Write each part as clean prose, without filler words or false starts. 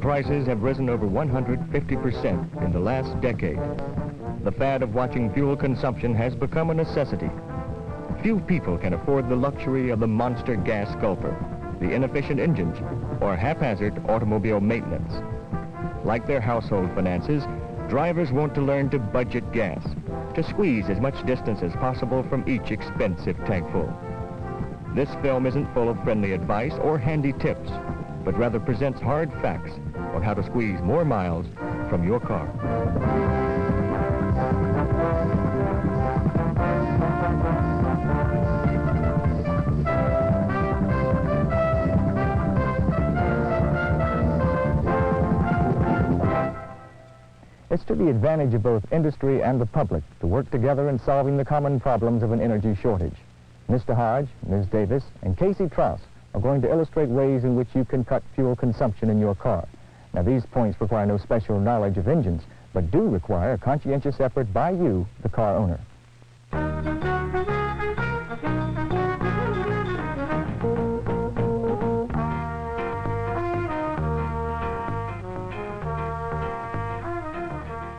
Gasoline prices have risen over 150% in the last decade. The fad of watching fuel consumption has become a necessity. Few people can afford the luxury of the monster gas gulper, the inefficient engines, or haphazard automobile maintenance. Like their household finances, drivers want to learn to budget gas, to squeeze as much distance as possible from each expensive tank full. This film isn't full of friendly advice or handy tips, but rather presents hard facts on how to squeeze more miles from your car. It's to the advantage of both industry and the public to work together in solving the common problems of an energy shortage. Mr. Hodge, Ms. Davis, and Casey Trouse are going to illustrate ways in which you can cut fuel consumption in your car. Now, these points require no special knowledge of engines, but do require a conscientious effort by you, the car owner.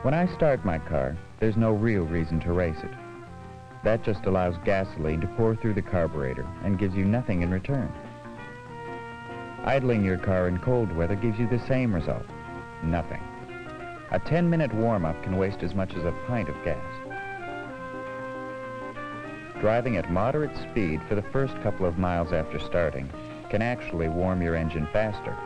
When I start my car, there's no real reason to race it. That just allows gasoline to pour through the carburetor and gives you nothing in return. Idling your car in cold weather gives you the same result, nothing. A 10-minute warm-up can waste as much as a pint of gas. Driving at moderate speed for the first couple of miles after starting can actually warm your engine faster.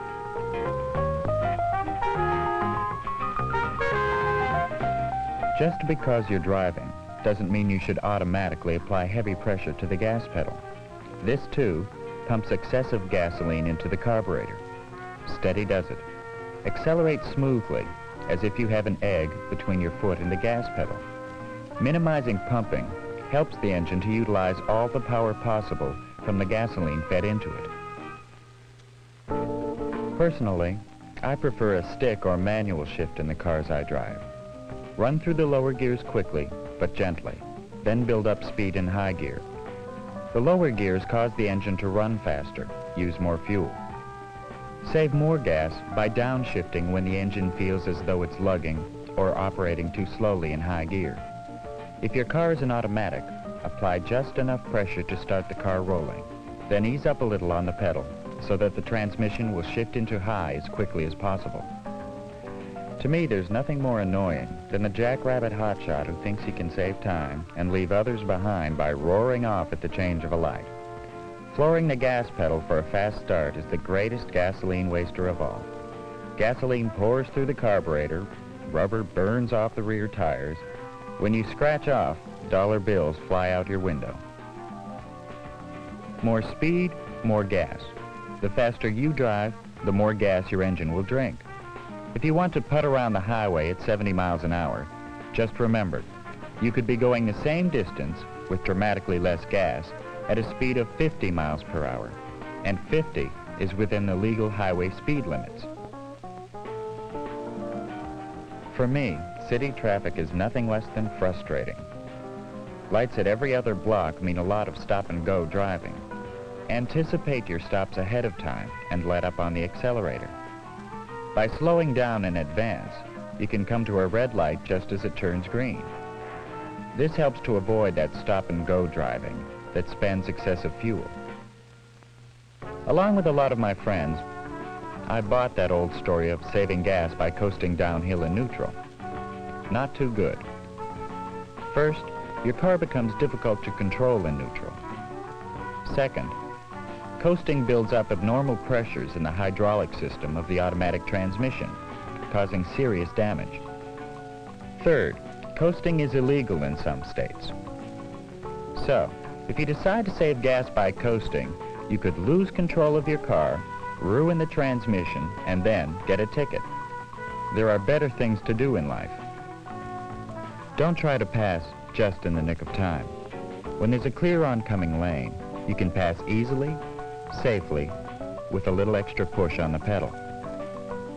Just because you're driving doesn't mean you should automatically apply heavy pressure to the gas pedal. This, too, pumps excessive gasoline into the carburetor. Steady does it. Accelerate smoothly, as if you have an egg between your foot and the gas pedal. Minimizing pumping helps the engine to utilize all the power possible from the gasoline fed into it. Personally, I prefer a stick or manual shift in the cars I drive. Run through the lower gears quickly, but gently, then build up speed in high gear. The lower gears cause the engine to run faster, use more fuel. Save more gas by downshifting when the engine feels as though it's lugging or operating too slowly in high gear. If your car is an automatic, apply just enough pressure to start the car rolling. Then ease up a little on the pedal so that the transmission will shift into high as quickly as possible. To me, there's nothing more annoying than the jackrabbit hotshot who thinks he can save time and leave others behind by roaring off at the change of a light. Flooring the gas pedal for a fast start is the greatest gasoline waster of all. Gasoline pours through the carburetor, rubber burns off the rear tires. When you scratch off, dollar bills fly out your window. More speed, more gas. The faster you drive, the more gas your engine will drink. If you want to putt around the highway at 70 miles an hour, just remember, you could be going the same distance with dramatically less gas at a speed of 50 miles per hour, and 50 is within the legal highway speed limits. For me, city traffic is nothing less than frustrating. Lights at every other block mean a lot of stop-and-go driving. Anticipate your stops ahead of time and let up on the accelerator. By slowing down in advance, you can come to a red light just as it turns green. This helps to avoid that stop-and-go driving that spends excessive fuel. Along with a lot of my friends, I bought that old story of saving gas by coasting downhill in neutral. Not too good. First, your car becomes difficult to control in neutral. Second, coasting builds up abnormal pressures in the hydraulic system of the automatic transmission, causing serious damage. Third, coasting is illegal in some states. So, if you decide to save gas by coasting, you could lose control of your car, ruin the transmission, and then get a ticket. There are better things to do in life. Don't try to pass just in the nick of time. When there's a clear oncoming lane, you can pass easily, safely, with a little extra push on the pedal.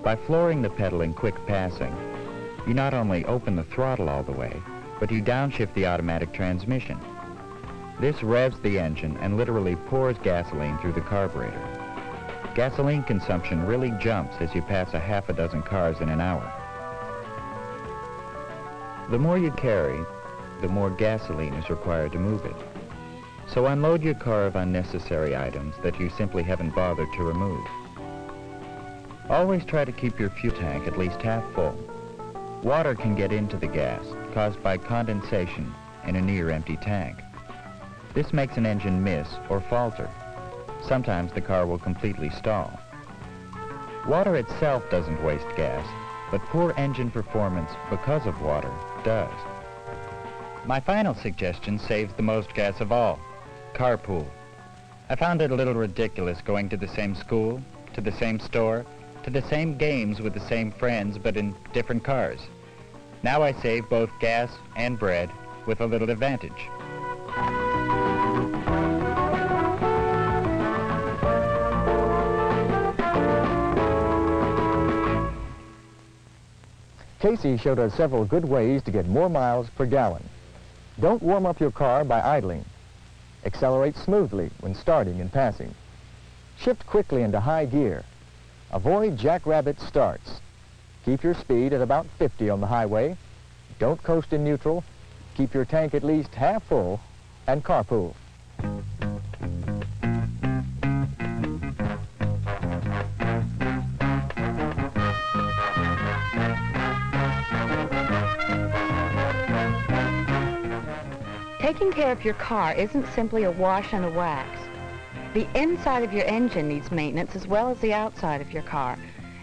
By flooring the pedal in quick passing, you not only open the throttle all the way, but you downshift the automatic transmission. This revs the engine and literally pours gasoline through the carburetor. gasoline consumption really jumps as you pass a half a dozen cars in an hour. The more you carry, the more gasoline is required to move it. So unload your car of unnecessary items that you simply haven't bothered to remove. Always try to keep your fuel tank at least half full. Water can get into the gas, caused by condensation in a near-empty tank. This makes an engine miss or falter. Sometimes the car will completely stall. Water itself doesn't waste gas, but poor engine performance because of water does. My final suggestion saves the most gas of all: carpool. I found it a little ridiculous going to the same school, to the same store, to the same games with the same friends, but in different cars. Now I save both gas and bread with a little advantage. Casey showed us several good ways to get more miles per gallon. Don't warm up your car by idling. Accelerate smoothly when starting and passing. Shift quickly into high gear. Avoid jackrabbit starts. Keep your speed at about 50 on the highway. Don't coast in neutral. Keep your tank at least half full, and carpool. Taking care of your car isn't simply a wash and a wax. The inside of your engine needs maintenance as well as the outside of your car,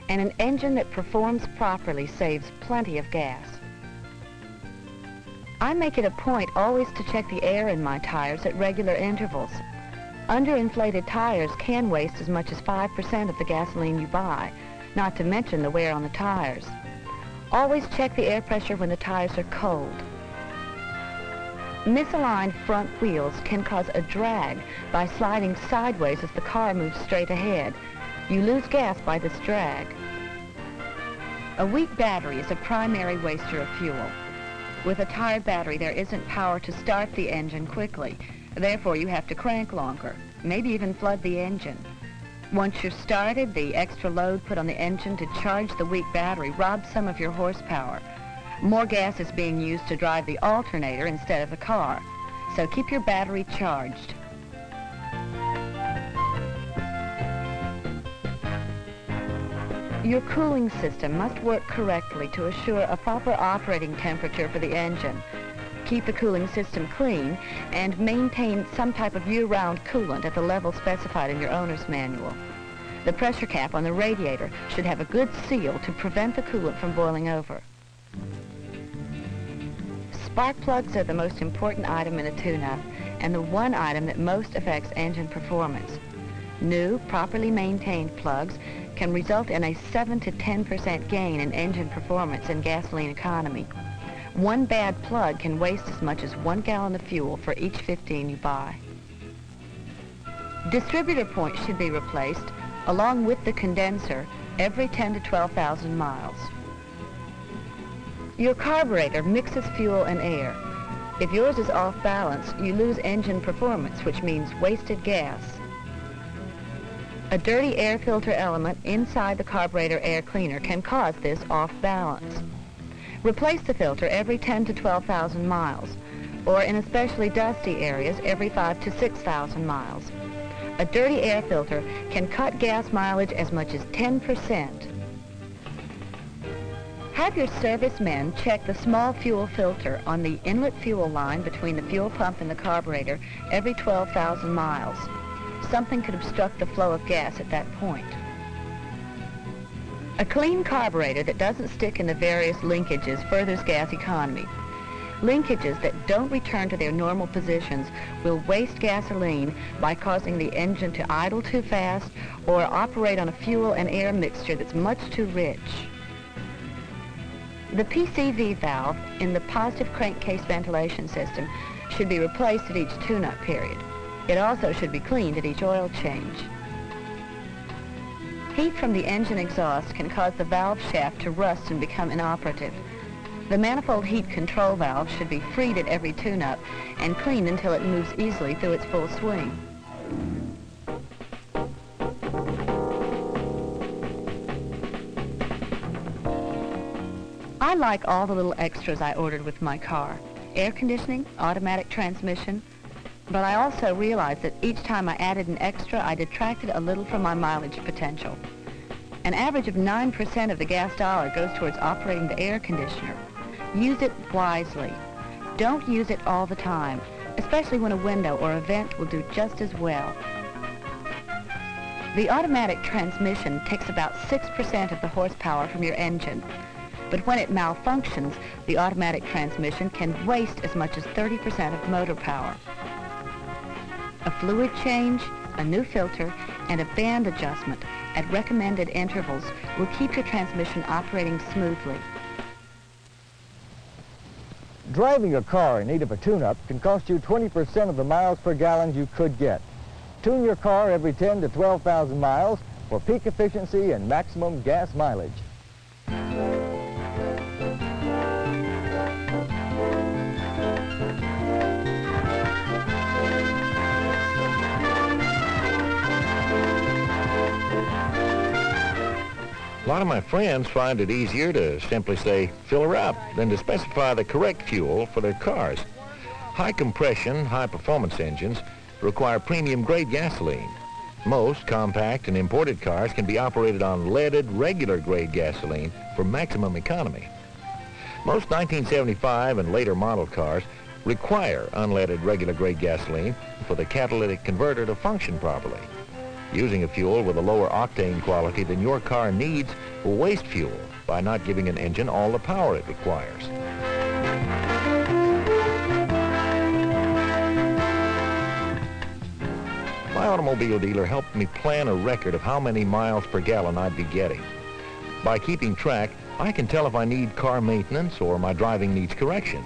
and an engine that performs properly saves plenty of gas. I make it a point always to check the air in my tires at regular intervals. Underinflated tires can waste as much as 5% of the gasoline you buy, not to mention the wear on the tires. Always check the air pressure when the tires are cold. Misaligned front wheels can cause a drag by sliding sideways as the car moves straight ahead. You lose gas by this drag. A weak battery is a primary waster of fuel. With a tired battery, there isn't power to start the engine quickly. Therefore, you have to crank longer, maybe even flood the engine. Once you're started, the extra load put on the engine to charge the weak battery robs some of your horsepower. More gas is being used to drive the alternator instead of the car, so keep your battery charged. Your cooling system must work correctly to assure a proper operating temperature for the engine. Keep the cooling system clean and maintain some type of year-round coolant at the level specified in your owner's manual. The pressure cap on the radiator should have a good seal to prevent the coolant from boiling over. Spark plugs are the most important item in a tune-up and the one item that most affects engine performance. New, properly maintained plugs can result in a 7 to 10% gain in engine performance and gasoline economy. One bad plug can waste as much as 1 gallon of fuel for each 15 you buy. Distributor points should be replaced along with the condenser every 10 to 12,000 miles. Your carburetor mixes fuel and air. If yours is off balance, you lose engine performance, which means wasted gas. A dirty air filter element inside the carburetor air cleaner can cause this off balance. Replace the filter every 10 to 12,000 miles, or in especially dusty areas every 5 to 6,000 miles. A dirty air filter can cut gas mileage as much as 10%. Have your servicemen check the small fuel filter on the inlet fuel line between the fuel pump and the carburetor every 12,000 miles. Something could obstruct the flow of gas at that point. A clean carburetor that doesn't stick in the various linkages furthers gas economy. Linkages that don't return to their normal positions will waste gasoline by causing the engine to idle too fast or operate on a fuel and air mixture that's much too rich. The PCV valve in the positive crankcase ventilation system should be replaced at each tune-up period. It also should be cleaned at each oil change. Heat from the engine exhaust can cause the valve shaft to rust and become inoperative. The manifold heat control valve should be freed at every tune-up and cleaned until it moves easily through its full swing. I like all the little extras I ordered with my car. Air conditioning, automatic transmission, but I also realized that each time I added an extra, I detracted a little from my mileage potential. An average of 9% of the gas dollar goes towards operating the air conditioner. Use it wisely. Don't use it all the time, especially when a window or a vent will do just as well. The automatic transmission takes about 6% of the horsepower from your engine. But when it malfunctions, the automatic transmission can waste as much as 30% of motor power. A fluid change, a new filter, and a band adjustment at recommended intervals will keep your transmission operating smoothly. Driving a car in need of a tune-up can cost you 20% of the miles per gallon you could get. Tune your car every 10 to 12,000 miles for peak efficiency and maximum gas mileage. A lot of my friends find it easier to simply say, fill her up, than to specify the correct fuel for their cars. High compression, high performance engines require premium grade gasoline. Most compact and imported cars can be operated on leaded regular grade gasoline for maximum economy. Most 1975 and later model cars require unleaded regular grade gasoline for the catalytic converter to function properly. Using a fuel with a lower octane quality than your car needs will waste fuel by not giving an engine all the power it requires. My automobile dealer helped me plan a record of how many miles per gallon I'd be getting. By keeping track, I can tell if I need car maintenance or my driving needs correction.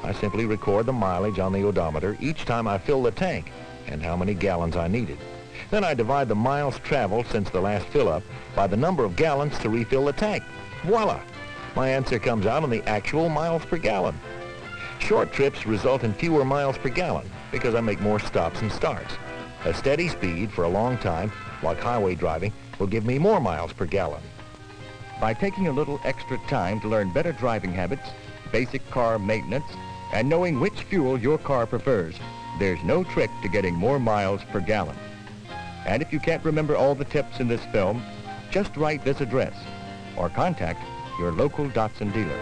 I simply record the mileage on the odometer each time I fill the tank and how many gallons I needed. Then I divide the miles traveled since the last fill-up by the number of gallons to refill the tank. Voila! My answer comes out on the actual miles per gallon. Short trips result in fewer miles per gallon because I make more stops and starts. A steady speed for a long time, like highway driving, will give me more miles per gallon. By taking a little extra time to learn better driving habits, basic car maintenance, and knowing which fuel your car prefers, there's no trick to getting more miles per gallon. And if you can't remember all the tips in this film, just write this address or contact your local Datsun dealer.